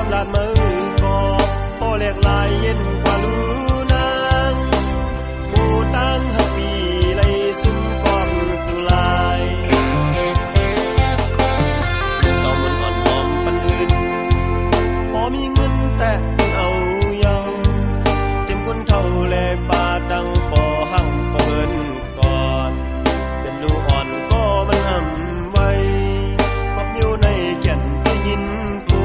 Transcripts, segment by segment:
ความลาดมือกอบพอแหลกลายเย็นกว่าลูนางหมู่ตั้งหักปีไล่ซุ่มกองสุลายสองมันอ่อนหอมปันอื่นพอมีเงินแต่เอาเยาเจ็มคนเท่าแลป่าดังปอหั่งปอเบิ่นก่อนเป็นลูอ่อนก็มันห่ำไว้กอบอยู่ในแก่นได้ยินกู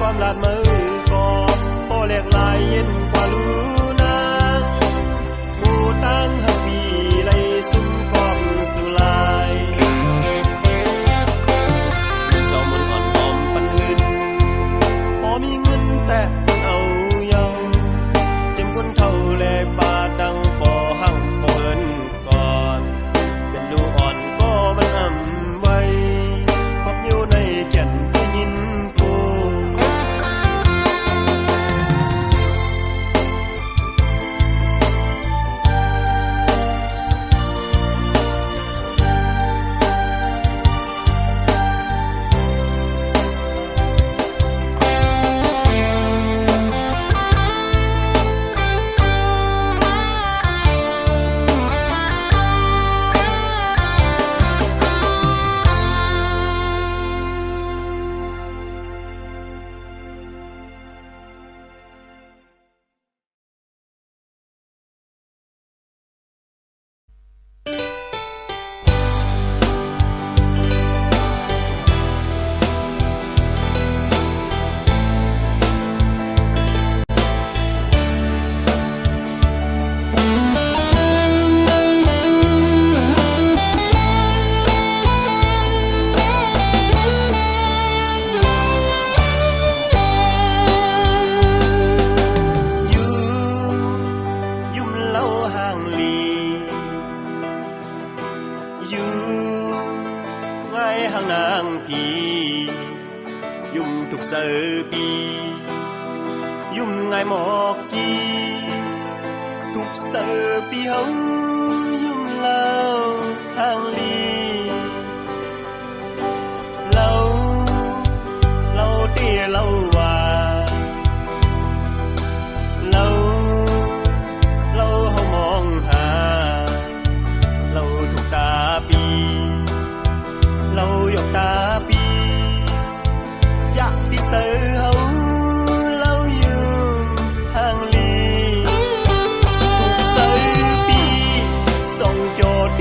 ความลาดมือกอบพอแหลกลายเย็นกว่าลูนางหมู่ตั้งหักปีไล่ซุ่มกองสุลายสองมันอ่อนหอมปันอื่นพอมีเงินแต่เอาเยาเจ็มคนเท่าแลป่าดังปอหั่งปอเบิ่นก่อนเป็นลูอ่อนก็มันห่ำไว้กอบอยู่ในแก่นได้ยินกูยุ่มไงหมอกกีทุกเสือปีเฮายุ่มเล่าห่างลีเล่าเตี้ยเล่าว่าเล่าเฮามองหาเล่าทุกตาปีเล่าหยอกตาปีอยากที่เสือเฮา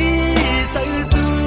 đi say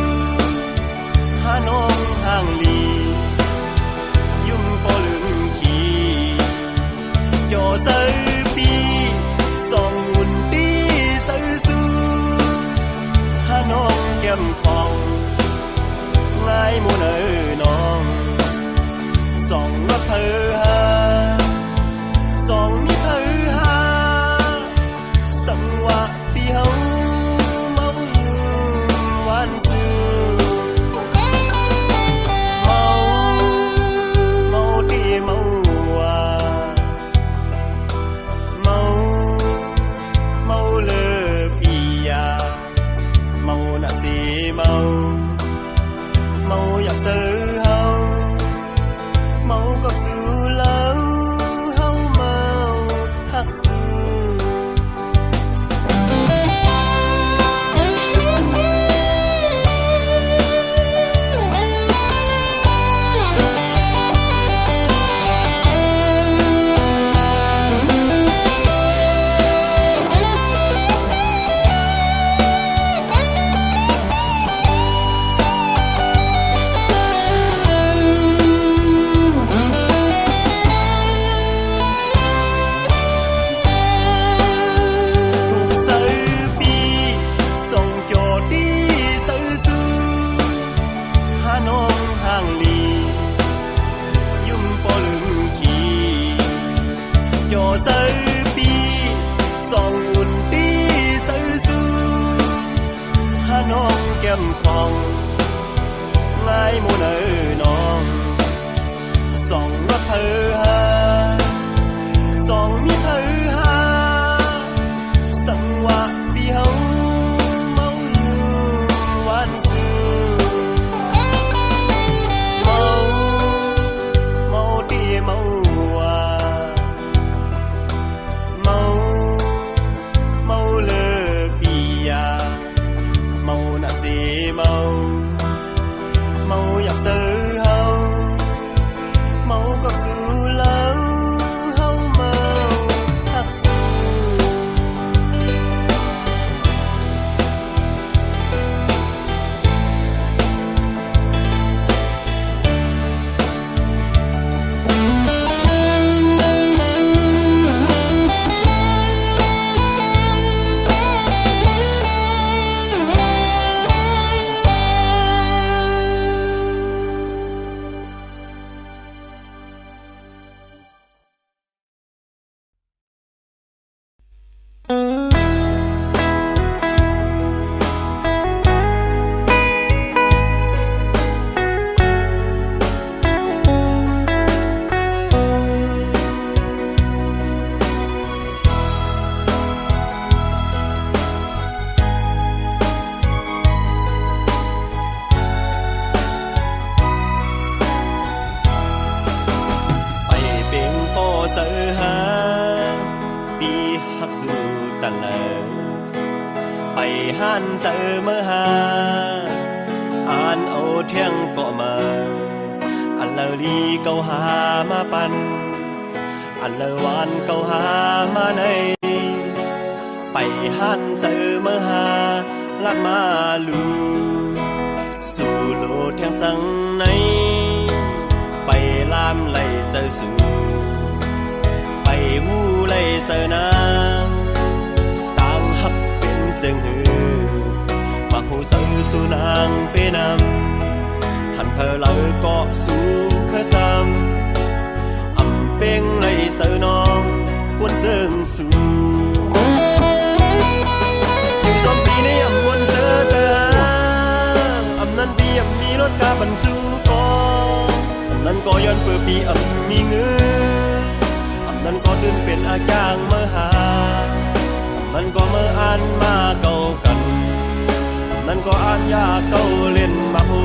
ยมของง่ายมูเนอน้องสองรถเธอหาสองมีเธอหาสังวะปีเฮาเมาอยู่วันซื่อเมาดีเมาว่าเมาเลิกปียาเมาน่ะสิเมาอยากซื้อเฮาเมาก็สู้แล้วเฮาเมาทักสู้เสือหาปีหักสู่ตันเลยไปหันเจอเมื่อหาอ่านเอาเที่ยงก็มาอันเลลีเกาหามาปันอันเลวานเกาหามาในไปหันเจอเมื่อหาลัดมาลูสู่โลดเที่ยงสังในไปลามไหลเจอสู่ไปหูไล่เสนางต่างหักเป็นเสียงหือมาหูเสือสู่นางไปนำหันเพอเลอก็สู่เคยซ้ำอำเป็งไล่เสือนองกวนเสียงสู่อยู่สองปีในอำวนเสือเตออำนั้นปีอำมีรถกาบันสู่ก็อำนั้นก็ย้อนเปื่อปีอำมีเงือนั่นก็ตื่นเป็นอาจางเมื่อหามันก็เมื่ออ่านมาเก่ากันนั่นก็อ่านยากเก่าเล่นมาหู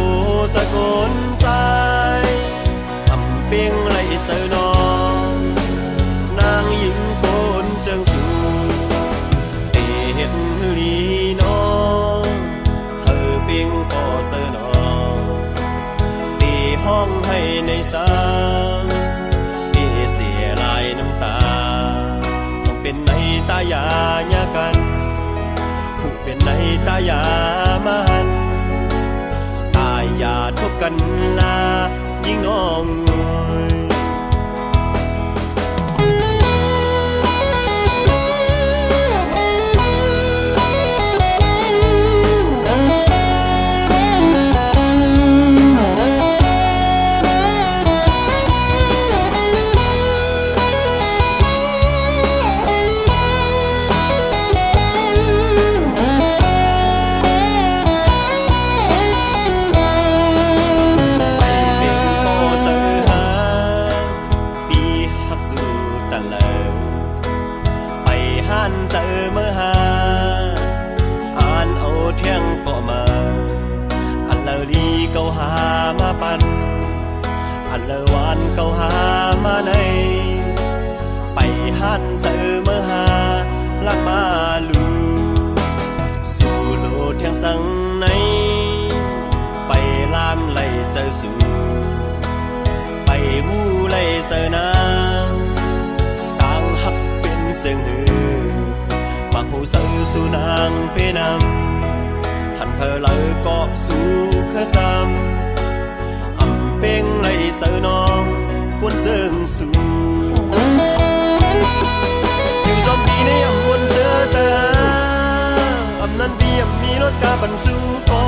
จะโกนใจทำเปียงไรเสือนองนางหญิงโกนเจิงสูเตเห็นฮือลีน้องเฮอเปียงก็เสือนองตีห้องให้ในสาเป็นในตายาญากันผู้เป็นในตายามันตายาทบกันลายิ่งน้องเจอเมื่อหาอ่านเอาเที่ยงก็มาอันเลลีเกาหามาปันอันเลวานเกาหามาในไปหันเจอเมื่อหาลัดมาลูสู่โลดเที่ยงสังในไปลามไหลเจอสู่ไปหูไหลเสนางต่างหักเป็นเสียงหือมาหูเสือสู่นางไปนำหันเพอเลอก็สู่เคยซ้ำอำเป็งไล่เสือนองกวนเสียงสู่อยู่สองปีในอำวนเสือเตออำนั้นปีอำมีรถกาบันสู่ก็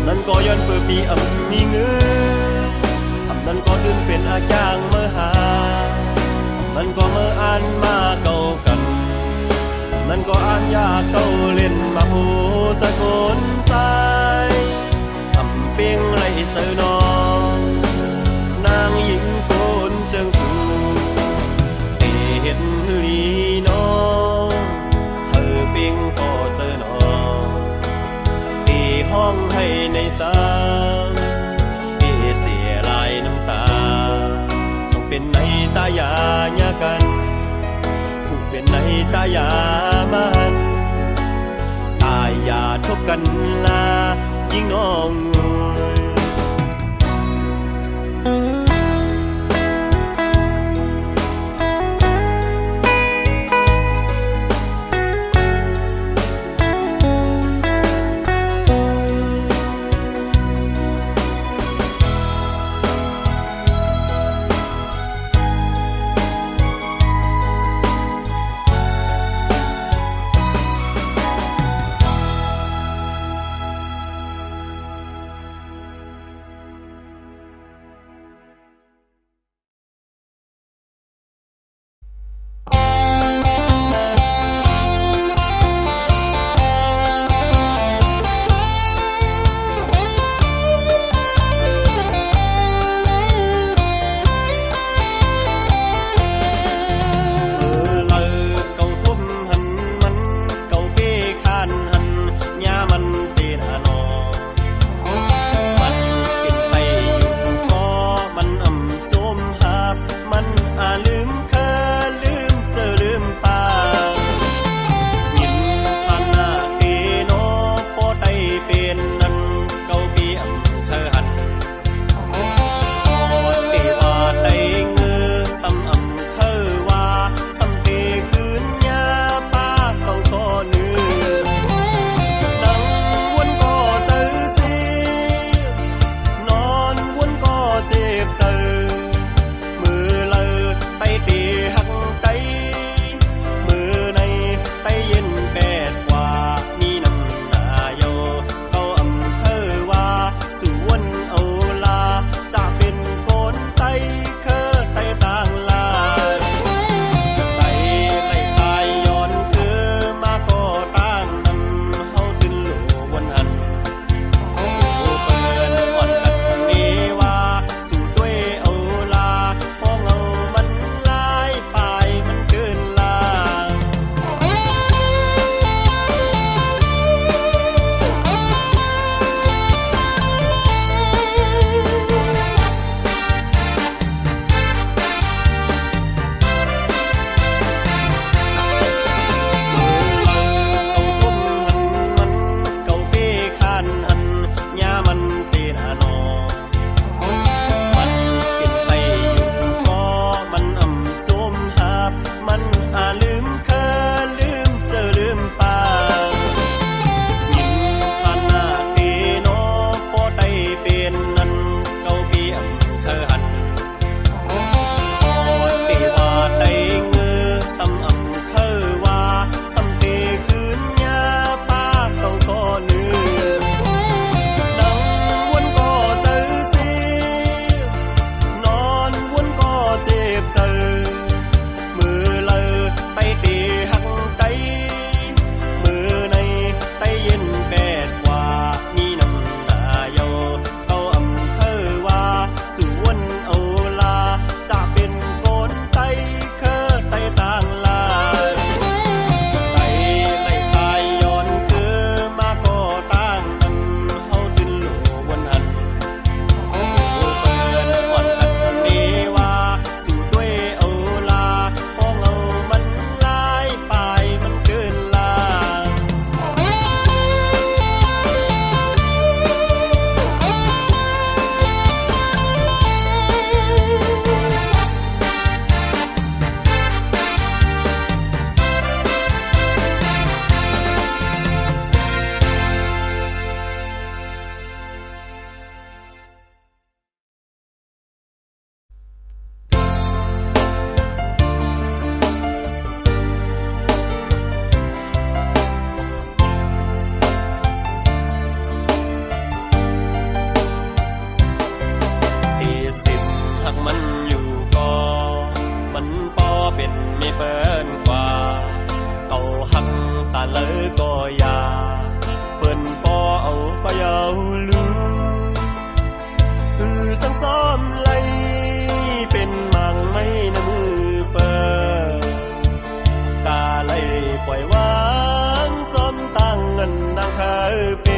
นั่นก็ย้อนเปื่อปีอำมีเงืออำนั้นก็ตื่นเป็นอาจางเมื่อหานั่นก็เมื่ออ่านมาเก่ากันนั่นก็อ่านยากเก่าเล่นมาหู สะกนใจทำเปียงไรเสือนอนางหญิงโกนเจิงสูเตเห็นฮือลีนอเธอเปียงพอเสือนอตีห้องให้ในสามตีเสียลายน้ำตาส่งเป็นในตายาญากันผู้เป็นในตายามันตายอย่าทบกันลายิ่งน้องงวย เพิ่นปอเอาก็ยาวลือสังซ้อมไหลเป็นมังไม่น้ำมือเปิดกาไหลปล่อยวางซ้อมตั้งเงินดังคาเป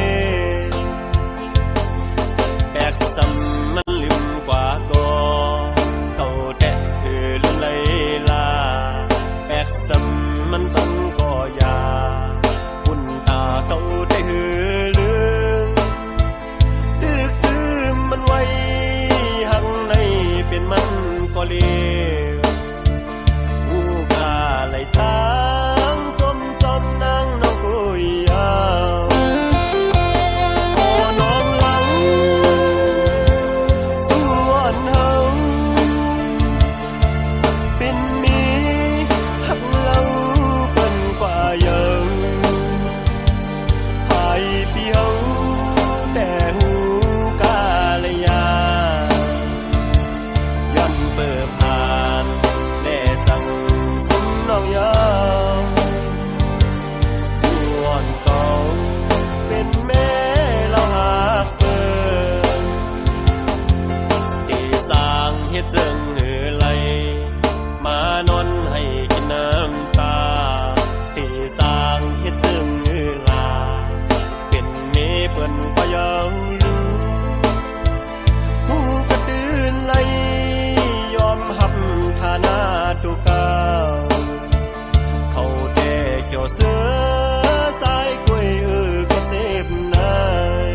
แบกซ้ำมันลืมกว่าก่อเก่าแตะลืมไหลลาแบกซ้ำมันซ้ำก็ยาบุญตาเก่าได้ลืมดึกดื่มมันไว้หังในเป็นมันก็เลวผู้กาไหลทางส้มนางน้องกุยยาวพอน้องหลังส่วนเฮาเป็นมีหักเล่าเปิ้นกว่าเยอะภายพี่เฮาแต่หูกาละยาย้อนเปิดผ่านและสั่งสุนน้องยาวส่วนเก่าเป็นแม่เราหักเปิ้นที่สร้างเฮ็ดเจิงไหลมานอนให้กินน้ำตาที่สร้างเฮ็ดเจิงลาเป็นเมเปิ้นก็ยาวลือหูกระตือนไหลยอมหับฐานะตุกเก่าเขาแต่เกี่ยวเสือสายกล้วยก็เจ็บนาย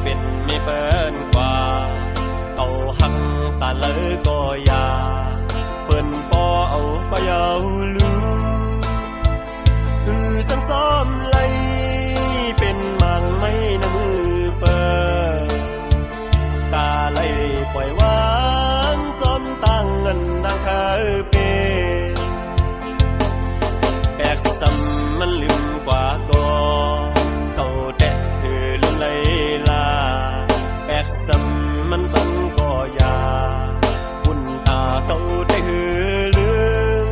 เป็นไม่เปิ้นกว่าเก่าหักตาเลยก็ยาเปิ้นปอเอาก็ยาวลือสังซ้อมไหลเป็นมังไม่น้ำมือเปิดกาไหลปล่อยวางซ้อมตั้งเงินดังคาเปแบกซ้ำมันลืมกว่าก่อเก่าแตะลืมไหลลาแบกซ้ำมันซ้ำก็ยาบุญตาเก่าได้ลืม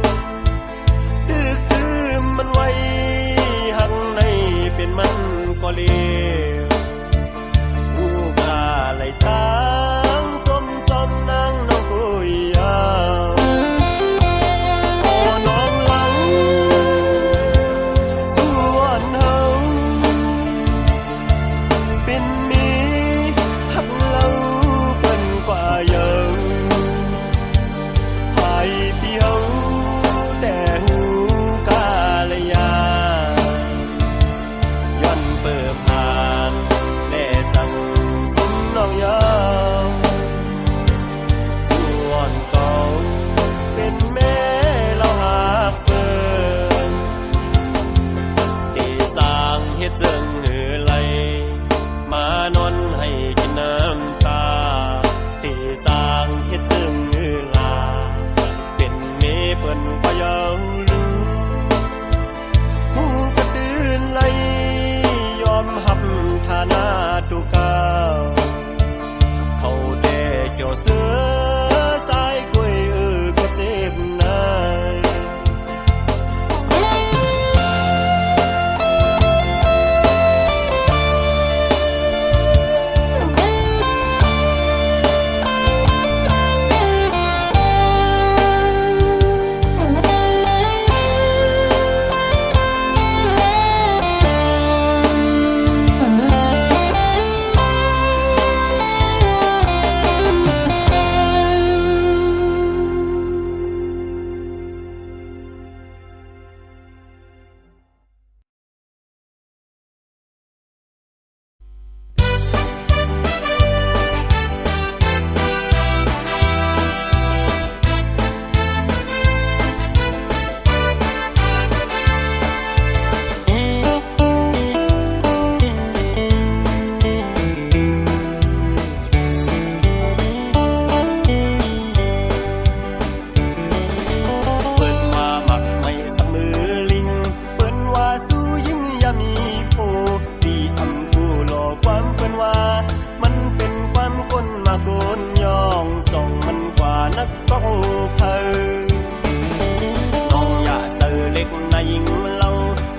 นายิงเล่า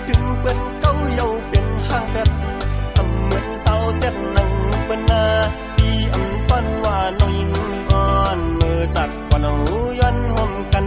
ถึงเปิ้นเก้าเยาเป็นห้างเป็ดอำเหมือนเศร้าเจ็ดนังเปิ้นนาปีอำปั้นว่าน้อยยิงอ่อนมือจัดกว่าเอาย้อนห่มกัน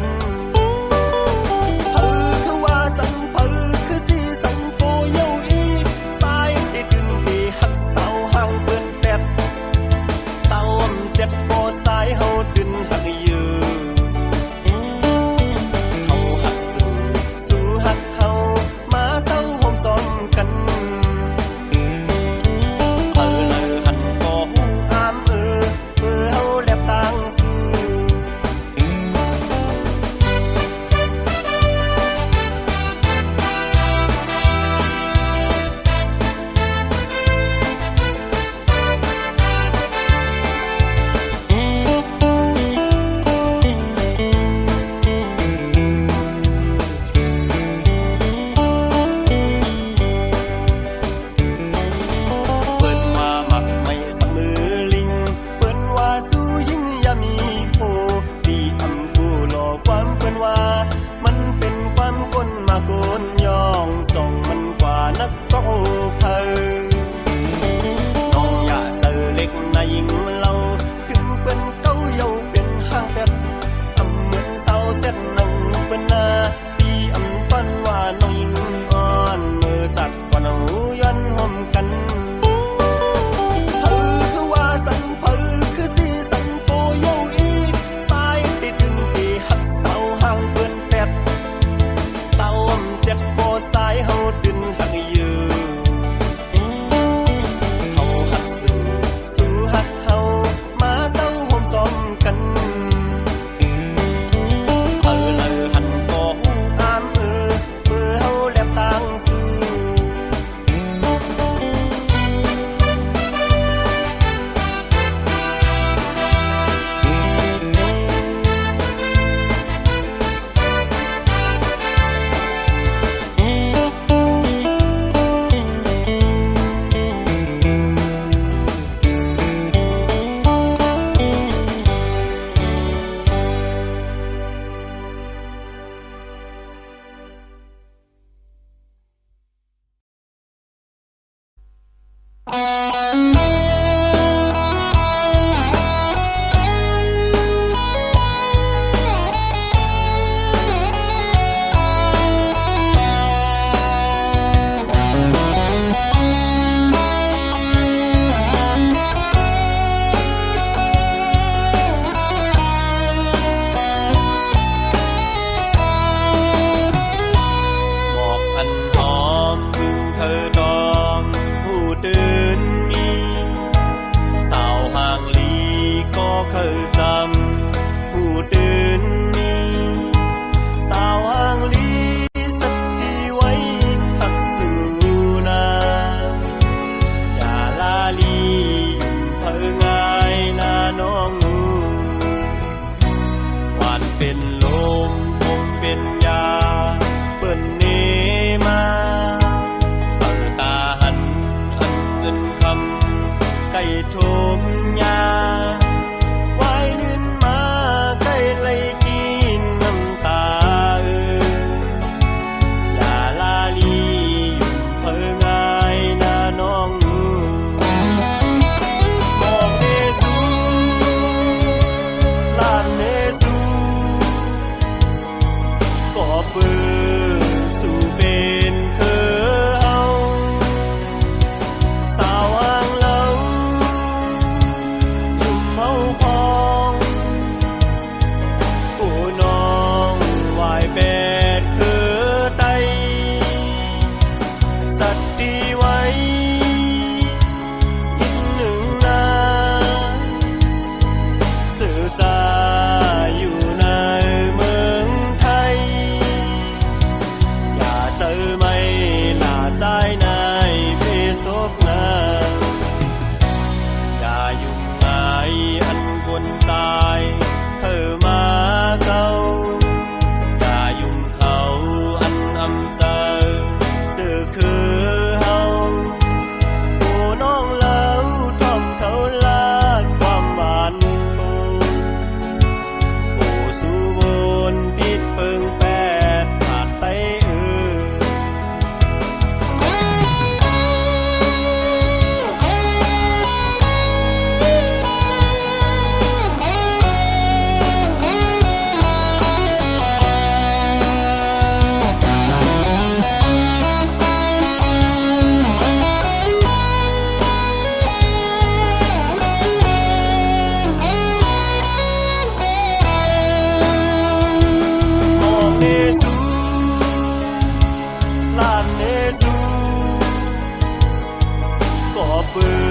ปื้อ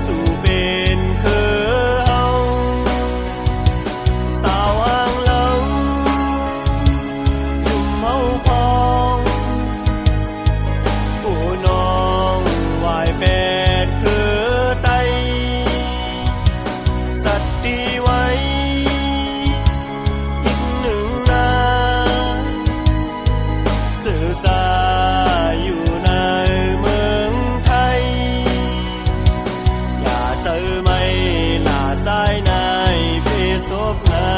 สู่เป็นคือเฮาสาวอ่างเหลายุ่มเฮาพองผู้น้องวายเป็ดคือไตสัตว์ดีไว้อีกหนึ่งนาสื่อสารอยู่ในเมืองไทยอย่าเจอไม่หน้าสายนายเพศพนา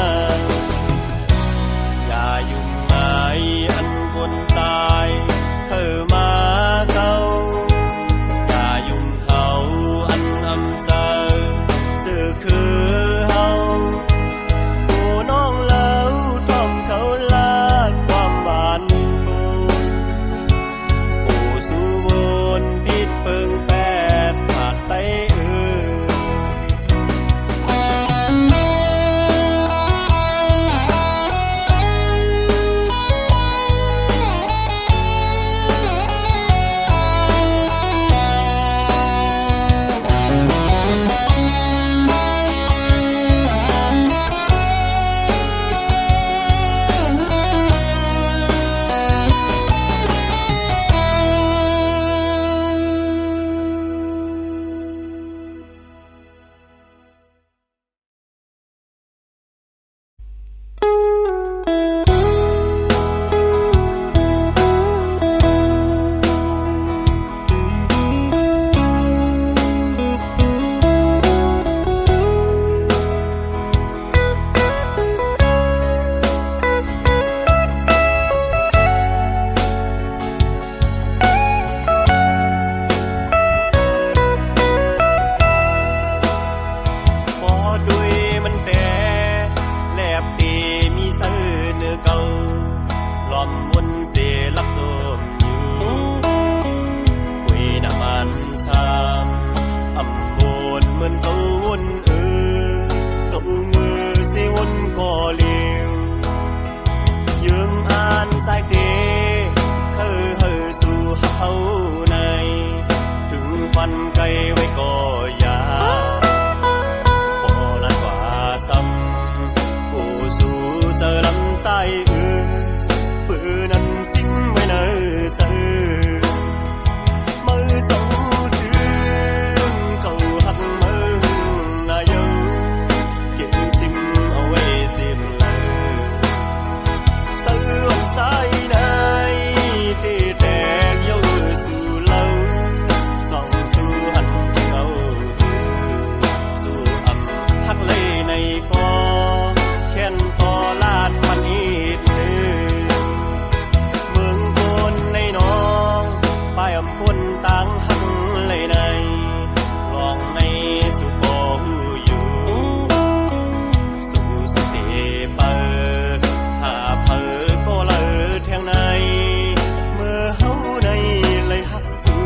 อย่ายุ่งหมายอันคนตายเธอมาเก่าอย่ายุ่งเขาอันอำเจอสื่อคือเฮาผู้น้องเล่าท่อมเขาลาดความหวานปูผู้สู่วนพิษเปิงแปดผาดไตพอด้วยมันแต่แลบตีมีเสื้อเนื้อเก่าล้อมวนเสียลักสมอยู่คุยน้ำมันซ้ำอำบนเหมือนเก่าวนเก่ามือเสียวนก่อเลี้ยวยืมอ่านสายเดเคยเฮอสู่เฮาในถึงฟันไกลไว้ก่อยาสู่เจอลำใจปืนนั้นสิ้นไว้เนอเสือมือสองถึงเขาหักมือนายเก็บซิมเอาไว้ซิมเลยเสือวันสายในที่แตกเย้าสู่เล่าส่องสู่หันเขาสู่อำหักเลยในกอแค่นต่อลาดพันอีกหนึ่งเมืองโกนในน้องป้ายอำพลต่างหังเลยในลองในสุโขอยู่สู่สเตเปอร์หาเพอก็เลยแทงในเมื่อเฮาในเลยหักสู่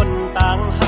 คนต่างห